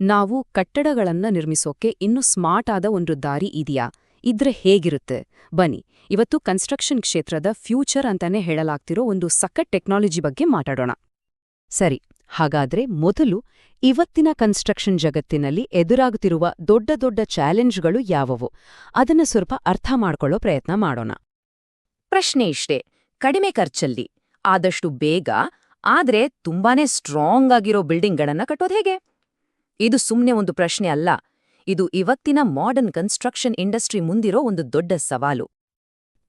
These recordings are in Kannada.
ನಾವು ಕಟ್ಟಡಗಳನ್ನ ನಿರ್ಮಿಸೋಕೆ ಇನ್ನೂ ಸ್ಮಾರ್ಟ್ ಆದ ಒಂದು ದಾರಿ ಇದೆಯಾ? ಇದ್ರೆ ಹೇಗಿರುತ್ತೆ? ಬನ್ನಿ, ಇವತ್ತು ಕನ್ಸ್ಟ್ರಕ್ಷನ್ ಕ್ಷೇತ್ರದ ಫ್ಯೂಚರ್ ಅಂತಾನೆ ಹೇಳಲಾಗ್ತಿರೋ ಒಂದು ಸಖತ್ ಟೆಕ್ನಾಲಜಿ ಬಗ್ಗೆ ಮಾತಾಡೋಣ. ಸರಿ, ಹಾಗಾದ್ರೆ ಮೊದಲು ಇವತ್ತಿನ ಕನ್ಸ್ಟ್ರಕ್ಷನ್ ಜಗತ್ತಿನಲ್ಲಿ ಎದುರಾಗುತ್ತಿರುವ ದೊಡ್ಡ ದೊಡ್ಡ ಚಾಲೆಂಜ್ಗಳು ಯಾವುವು? ಅದನ್ನ ಸ್ವಲ್ಪ ಅರ್ಥ ಮಾಡ್ಕೊಳ್ಳೋ ಪ್ರಯತ್ನ ಮಾಡೋಣ. ಪ್ರಶ್ನೆ ಇಷ್ಟೇ: ಕಡಿಮೆ ಖರ್ಚಲ್ಲಿ, ಆದಷ್ಟು ಬೇಗ, ಆದ್ರೆ ತುಂಬಾನೇ ಸ್ಟ್ರಾಂಗ್ ಆಗಿರೋ ಬಿಲ್ಡಿಂಗ್ಗಳನ್ನ ಕಟ್ಟೋದು ಹೇಗೆ? ಇದು ಸುಮ್ನೆ ಒಂದು ಪ್ರಶ್ನೆ ಅಲ್ಲ, ಇದು ಇವತ್ತಿನ ಮಾಡರ್ನ್ ಕನ್ಸ್ಟ್ರಕ್ಷನ್ ಇಂಡಸ್ಟ್ರಿ ಮುಂದಿರೋ ಒಂದು ದೊಡ್ಡ ಸವಾಲು.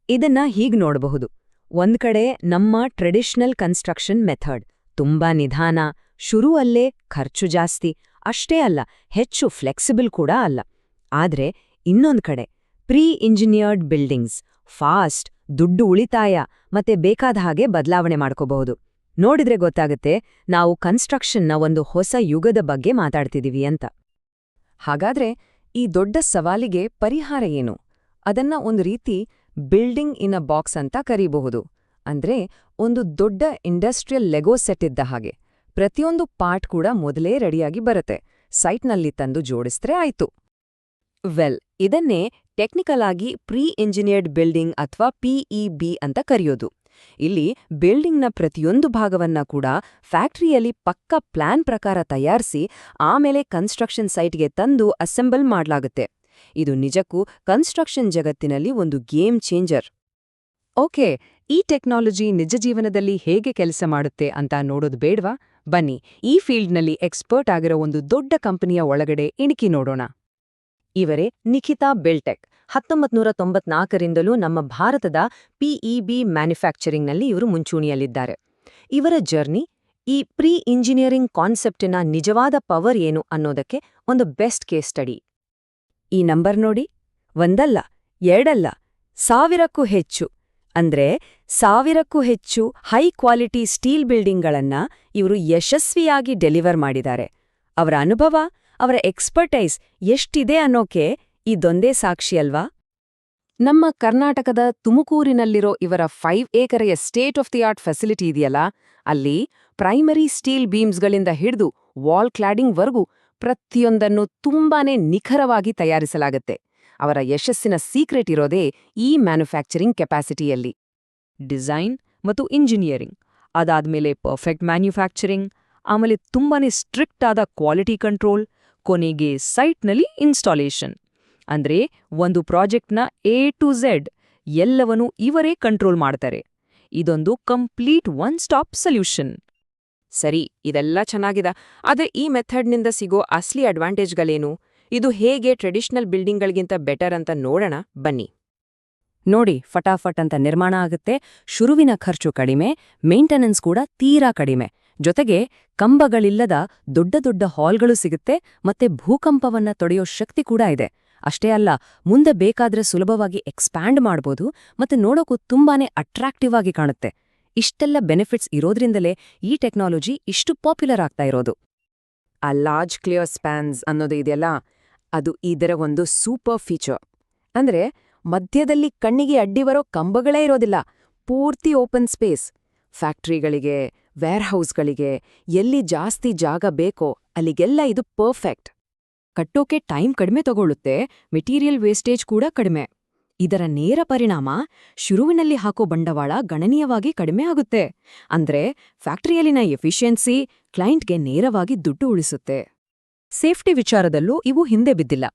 ಇದನ್ನ ಹೀಗ್ ನೋಡಬಹುದು. ಒಂದ್ ಕಡೆ ನಮ್ಮ ಟ್ರೆಡಿಷನಲ್ ಕನ್ಸ್ಟ್ರಕ್ಷನ್ ಮೆಥಡ್ ತುಂಬಾ ನಿಧಾನ, ಶುರುವಲ್ಲೇ ಖರ್ಚು ಜಾಸ್ತಿ, ಅಷ್ಟೇ ಅಲ್ಲ ಹೆಚ್ಚು ಫ್ಲೆಕ್ಸಿಬಲ್ ಕೂಡ ಅಲ್ಲ. ಆದ್ರೆ ಇನ್ನೊಂದ್ ಕಡೆ ಪ್ರೀ ಇಂಜಿನಿಯರ್ಡ್ ಬಿಲ್ಡಿಂಗ್ಸ್, ಫಾಸ್ಟ್, ದುಡ್ಡು ಉಳಿತಾಯ ಮತ್ತೆ ಬೇಕಾದ ಹಾಗೆ ಬದಲಾವಣೆ ಮಾಡ್ಕೋಬಹುದು. ನೋಡಿದ್ರೆ ಗೊತ್ತಾಗುತ್ತೆ ನಾವು ಕನ್ಸ್ಟ್ರಕ್ಷನ್ನ ಒಂದು ಹೊಸ ಯುಗದ ಬಗ್ಗೆ ಮಾತಾಡ್ತಿದೀವಿ ಅಂತ. ಹಾಗಾದ್ರೆ ಈ ದೊಡ್ಡ ಸವಾಲಿಗೆ ಪರಿಹಾರ ಏನು? ಅದನ್ನ ಒಂದು ರೀತಿ ಬಿಲ್ಡಿಂಗ್ ಇನ್ ಅ ಬಾಕ್ಸ್ ಅಂತ ಕರೀಬಹುದು. ಅಂದ್ರೆ ಒಂದು ದೊಡ್ಡ ಇಂಡಸ್ಟ್ರಿಯಲ್ ಲೆಗೋ ಸೆಟ್ ಇದ್ದ ಹಾಗೆ ಪ್ರತಿಯೊಂದು ಪಾರ್ಟ್ ಕೂಡ ಮೊದಲೇ ರೆಡಿಯಾಗಿ ಬರುತ್ತೆ, ಸೈಟ್ನಲ್ಲಿ ತಂದು ಜೋಡಿಸ್ತ್ರೆ ಆಯ್ತು. ಇದನ್ನೇ ಟೆಕ್ನಿಕಲ್ ಆಗಿ ಪ್ರೀ ಇಂಜಿನಿಯರ್ಡ್ ಬಿಲ್ಡಿಂಗ್ ಅಥವಾ ಪಿಇಬಿ ಅಂತ ಕರೆಯೋದು. ಇಲ್ಲಿ ಬಿಲ್ಡಿಂಗ್ನ ಪ್ರತಿಯೊಂದು ಭಾಗವನ್ನ ಕೂಡ ಫ್ಯಾಕ್ಟರಿಯಲ್ಲಿ ಪಕ್ಕಾ ಪ್ಲಾನ್ ಪ್ರಕಾರ ತಯಾರಿಸಿ ಆಮೇಲೆ ಕನ್ಸ್ಟ್ರಕ್ಷನ್ ಸೈಟ್ಗೆ ತಂದು ಅಸೆಂಬಲ್ ಮಾಡ್ಲಾಗುತ್ತೆ. ಇದು ನಿಜಕ್ಕೂ ಕನ್ಸ್ಟ್ರಕ್ಷನ್ ಜಗತ್ತಿನಲ್ಲಿ ಒಂದು ಗೇಮ್ ಚೇಂಜರ್. ಓಕೆ, ಈ ಟೆಕ್ನಾಲಜಿ ನಿಜ ಜೀವನದಲ್ಲಿ ಹೇಗೆ ಕೆಲಸ ಮಾಡುತ್ತೆ ಅಂತ ನೋಡೋದು ಬೇಡ್ವಾ? ಬನ್ನಿ, ಈ ಫೀಲ್ಡ್ನಲ್ಲಿ ಎಕ್ಸ್ಪರ್ಟ್ ಆಗಿರೋ ಒಂದು ದೊಡ್ಡ ಕಂಪನಿಯ ಒಳಗಡೆ ಇಣುಕಿ ನೋಡೋಣ. ಇವರೇ ನಿಖಿತಾ ಬಿಲ್ಟೆಕ್. 1994ರಿಂದಲೂ ನಮ್ಮ ಭಾರತದ ಪಿಇಬಿ ಮ್ಯಾನುಫ್ಯಾಕ್ಚರಿಂಗ್ನಲ್ಲಿ ಇವರು ಮುಂಚೂಣಿಯಲ್ಲಿದ್ದಾರೆ. ಇವರ ಜರ್ನಿ, ಈ ಪ್ರೀ ಇಂಜಿನಿಯರಿಂಗ್ ಕಾನ್ಸೆಪ್ಟಿನ ನಿಜವಾದ ಪವರ್ ಏನು ಅನ್ನೋದಕ್ಕೆ ಒಂದು ಬೆಸ್ಟ್ ಕೇಸ್ ಸ್ಟಡಿ. ಈ ನಂಬರ್ ನೋಡಿ, ಒಂದಲ್ಲ ಎರಡಲ್ಲ, 1000ಕ್ಕೂ ಹೆಚ್ಚು, ಅಂದ್ರೆ 1000ಕ್ಕೂ ಹೆಚ್ಚು ಹೈ ಕ್ವಾಲಿಟಿ ಸ್ಟೀಲ್ ಬಿಲ್ಡಿಂಗ್ಗಳನ್ನ ಇವರು ಯಶಸ್ವಿಯಾಗಿ ಡೆಲಿವರ್ ಮಾಡಿದ್ದಾರೆ. ಅವರ ಅನುಭವ, ಅವರ ಎಕ್ಸ್ಪರ್ಟೈಸ್ ಎಷ್ಟಿದೆ ಅನ್ನೋಕೆ ಇದೊಂದೇ ಸಾಕ್ಷಿ ಅಲ್ವಾ? ನಮ್ಮ ಕರ್ನಾಟಕದ ತುಮಕೂರಿನಲ್ಲಿರೋ ಇವರ 5 ಎಕರೆಯ state of the art facility ಇದೆಯಲ್ಲ, ಅಲ್ಲಿ ಪ್ರೈಮರಿ ಸ್ಟೀಲ್ ಬೀಮ್ಸ್ಗಳಿಂದ ಹಿಡಿದು ವಾಲ್ ಕ್ಲಾಡಿಂಗ್ವರೆಗೂ ಪ್ರತಿಯೊಂದನ್ನು ತುಂಬಾನೇ ನಿಖರವಾಗಿ ತಯಾರಿಸಲಾಗುತ್ತೆ. ಅವರ ಯಶಸ್ಸಿನ ಸೀಕ್ರೆಟ್ ಇರೋದೇ ಈ ಮ್ಯಾನುಫ್ಯಾಕ್ಚರಿಂಗ್ ಕೆಪಾಸಿಟಿಯಲ್ಲಿ. ಡಿಸೈನ್ ಮತ್ತು ಇಂಜಿನಿಯರಿಂಗ್, ಅದಾದ್ಮೇಲೆ ಪರ್ಫೆಕ್ಟ್ ಮ್ಯಾನ್ಯುಫ್ಯಾಕ್ಚರಿಂಗ್, ಆಮೇಲೆ ತುಂಬಾನೇ ಸ್ಟ್ರಿಕ್ಟ್ ಆದ ಕ್ವಾಲಿಟಿ ಕಂಟ್ರೋಲ್, ಕೊನೆಗೆ ಸೈಟ್ನಲ್ಲಿ ಇನ್ಸ್ಟಾಲೇಷನ್. ಅಂದ್ರೆ ಒಂದು ಪ್ರಾಜೆಕ್ಟ್ನ ಎ ಟು ಝೆಡ್ ಎಲ್ಲವನ್ನೂ ಇವರೇ ಕಂಟ್ರೋಲ್ ಮಾಡ್ತಾರೆ. ಇದೊಂದು ಕಂಪ್ಲೀಟ್ ಒನ್ ಸ್ಟಾಪ್ ಸೊಲ್ಯೂಷನ್. ಸರಿ, ಇದೆಲ್ಲ ಚೆನ್ನಾಗಿದೆ, ಆದ್ರೆ ಈ ಮೆಥಡ್ನಿಂದ ಸಿಗೋ ಅಸ್ಲಿ ಅಡ್ವಾಂಟೇಜ್ಗಳೇನು? ಇದು ಹೇಗೆ ಟ್ರೆಡಿಷನಲ್ ಬಿಲ್ಡಿಂಗ್ಗಳಿಗಿಂತ ಬೆಟರ್ ಅಂತ ನೋಡೋಣ ಬನ್ನಿ. ನೋಡಿ, ಫಟಾಫಟ್ ಅಂತ ನಿರ್ಮಾಣ ಆಗುತ್ತೆ, ಶುರುವಿನ ಖರ್ಚು ಕಡಿಮೆ, ಮೇಂಟೆನೆನ್ಸ್ ಕೂಡ ತೀರಾ ಕಡಿಮೆ, ಜೊತೆಗೆ ಕಂಬಗಳಿಲ್ಲದ ದೊಡ್ಡ ದೊಡ್ಡ ಹಾಲ್ಗಳು ಸಿಗುತ್ತೆ, ಮತ್ತೆ ಭೂಕಂಪವನ್ನ ತಡೆಯೋ ಶಕ್ತಿ ಕೂಡ ಇದೆ. ಅಷ್ಟೇ ಅಲ್ಲ, ಮುಂದೆ ಬೇಕಾದ್ರೆ ಸುಲಭವಾಗಿ ಎಕ್ಸ್ಪ್ಯಾಂಡ್ ಮಾಡ್ಬೋದು, ಮತ್ತೆ ನೋಡೋಕ್ಕೂ ತುಂಬಾನೇ ಅಟ್ರಾಕ್ಟಿವ್ ಆಗಿ ಕಾಣುತ್ತೆ. ಇಷ್ಟೆಲ್ಲ ಬೆನಿಫಿಟ್ಸ್ ಇರೋದ್ರಿಂದಲೇ ಈ ಟೆಕ್ನಾಲಜಿ ಇಷ್ಟು ಪಾಪ್ಯುಲರ್ ಆಗ್ತಾ ಇರೋದು. ಆ ಲಾರ್ಜ್ ಕ್ಲಿಯರ್ ಸ್ಪ್ಯಾನ್ಸ್ ಅನ್ನೋದು ಇದೆಯಲ್ಲ, ಅದು ಇದರ ಒಂದು ಸೂಪರ್ ಫೀಚರ್. ಅಂದ್ರೆ ಮಧ್ಯದಲ್ಲಿ ಕಣ್ಣಿಗೆ ಅಡ್ಡಿ ಬರೋ ಕಂಬಗಳೇ ಇರೋದಿಲ್ಲ, ಪೂರ್ತಿ ಓಪನ್ ಸ್ಪೇಸ್. ಫ್ಯಾಕ್ಟ್ರಿಗಳಿಗೆ, ವೇರ್ಹೌಸ್ಗಳಿಗೆ ಎಲ್ಲಿ ಜಾಸ್ತಿ ಜಾಗ ಬೇಕೋ ಅಲ್ಲಿಗೆಲ್ಲ ಇದು ಪರ್ಫೆಕ್ಟ್. ಕಟ್ಟೋಕೆ ಟೈಮ್ ಕಡಿಮೆ ತಗೊಳ್ಳುತ್ತೆ, ಮೆಟೀರಿಯಲ್ ವೇಸ್ಟೇಜ್ ಕೂಡ ಕಡಿಮೆ. ಇದರ ನೇರ ಪರಿಣಾಮ ಶುರುವಿನಲ್ಲಿ ಹಾಕೋ ಬಂಡವಾಳ ಗಣನೀಯವಾಗಿ ಕಡಿಮೆ ಆಗುತ್ತೆ. ಅಂದ್ರೆ ಫ್ಯಾಕ್ಟರಿಯಲ್ಲಿನ ಎಫಿಷಿಯನ್ಸಿ ಕ್ಲೈಂಟ್ಗೆ ನೇರವಾಗಿ ದುಡ್ಡು ಉಳಿಸುತ್ತೆ. ಸೇಫ್ಟಿ ವಿಚಾರದಲ್ಲೂ ಇವು ಹಿಂದೆ ಬಿದ್ದಿಲ್ಲ.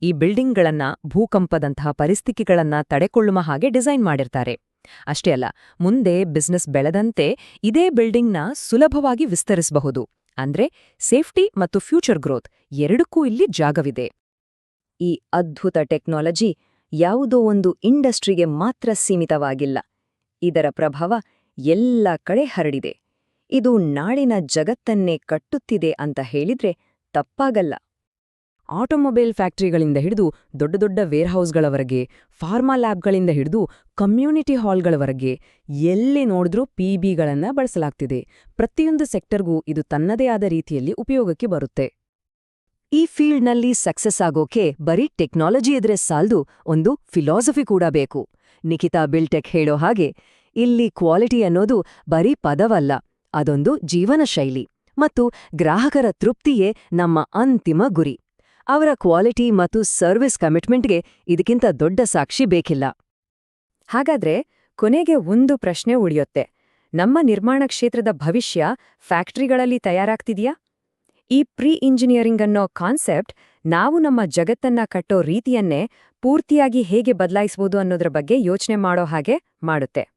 ಈ ಬಿಲ್ಡಿಂಗ್ಗಳನ್ನ ಭೂಕಂಪದಂತಹ ಪರಿಸ್ಥಿತಿಗಳನ್ನ ತಡೆಕೊಳ್ಳುವ ಹಾಗೆ ಡಿಸೈನ್ ಮಾಡಿರ್ತಾರೆ. ಅಷ್ಟೇ ಅಲ್ಲ, ಮುಂದೆ ಬಿಸ್ನೆಸ್ ಬೆಳೆದಂತೆ ಇದೇ ಬಿಲ್ಡಿಂಗ್ನ ಸುಲಭವಾಗಿ ವಿಸ್ತರಿಸಬಹುದು. ಅಂದ್ರೆ ಸೇಫ್ಟಿ ಮತ್ತು ಫ್ಯೂಚರ್ ಗ್ರೋತ್ ಎರಡಕ್ಕೂ ಇಲ್ಲಿ ಜಾಗವಿದೆ. ಈ ಅದ್ಭುತ ಟೆಕ್ನಾಲಜಿ ಯಾವುದೋ ಒಂದು ಇಂಡಸ್ಟ್ರಿಗೆ ಮಾತ್ರ ಸೀಮಿತವಾಗಿಲ್ಲ. ಇದರ ಪ್ರಭಾವ ಎಲ್ಲ ಕಡೆ ಹರಡಿದೆ. ಇದು ನಾಳಿನ ಜಗತ್ತನ್ನೇ ಕಟ್ಟುತ್ತಿದೆ ಅಂತ ಹೇಳಿದ್ರೆ ತಪ್ಪಾಗಲ್ಲ. ಆಟೋಮೊಬೈಲ್ ಫ್ಯಾಕ್ಟರಿಗಳಿಂದ ಹಿಡಿದು ದೊಡ್ಡ ದೊಡ್ಡ ವೇರ್ಹೌಸ್ಗಳವರೆಗೆ, ಫಾರ್ಮಾ ಲ್ಯಾಬ್ಗಳಿಂದ ಹಿಡಿದು ಕಮ್ಯುನಿಟಿ ಹಾಲ್ಗಳವರೆಗೆ ಎಲ್ಲಿ ನೋಡಿದ್ರೂ ಪಿಬಿಗಳನ್ನ ಬಳಸಲಾಗ್ತಿದೆ. ಪ್ರತಿಯೊಂದು ಸೆಕ್ಟರ್ಗೂ ಇದು ತನ್ನದೇ ಆದ ರೀತಿಯಲ್ಲಿ ಉಪಯೋಗಕ್ಕೆ ಬರುತ್ತೆ. ಈ ಫೀಲ್ಡ್ನಲ್ಲಿ ಸಕ್ಸಸ್ ಆಗೋಕೆ ಬರೀ ಟೆಕ್ನಾಲಜಿ ಇದ್ರೆ ಸಾಲ್ದು, ಒಂದು ಫಿಲಾಸಫಿ ಕೂಡ ಬೇಕು. ನಿಖಿತಾ ಬಿಲ್ಟೆಕ್ ಹೇಳೋ ಹಾಗೆ, ಇಲ್ಲಿ ಕ್ವಾಲಿಟಿ ಅನ್ನೋದು ಬರೀ ಪದವಲ್ಲ, ಅದೊಂದು ಜೀವನ ಶೈಲಿ, ಮತ್ತು ಗ್ರಾಹಕರ ತೃಪ್ತಿಯೇ ನಮ್ಮ ಅಂತಿಮ ಗುರಿ. ಅವರ ಕ್ವಾಲಿಟಿ ಮತ್ತು ಸರ್ವಿಸ್ ಕಮಿಟ್ಮೆಂಟ್ಗೆ ಇದಕ್ಕಿಂತ ದೊಡ್ಡ ಸಾಕ್ಷಿ ಬೇಕಿಲ್ಲ. ಹಾಗಾದ್ರೆ ಕೊನೆಗೆ ಒಂದು ಪ್ರಶ್ನೆ ಉಳಿಯುತ್ತೆ. ನಮ್ಮ ನಿರ್ಮಾಣ ಕ್ಷೇತ್ರದ ಭವಿಷ್ಯ ಫ್ಯಾಕ್ಟರಿಗಳಲ್ಲಿ ತಯಾರಾಗ್ತಿದೆಯಾ? ಈ ಪ್ರೀ ಇಂಜಿನಿಯರಿಂಗ್ ಅನ್ನೋ ಕಾನ್ಸೆಪ್ಟ್ ನಾವು ನಮ್ಮ ಜಗತ್ತನ್ನ ಕಟ್ಟೋ ರೀತಿಯನ್ನೇ ಪೂರ್ತಿಯಾಗಿ ಹೇಗೆ ಬದಲಾಯಿಸಬಹುದು ಅನ್ನೋದ್ರ ಬಗ್ಗೆ ಯೋಚನೆ ಮಾಡೋ ಹಾಗೆ ಮಾಡುತ್ತೆ.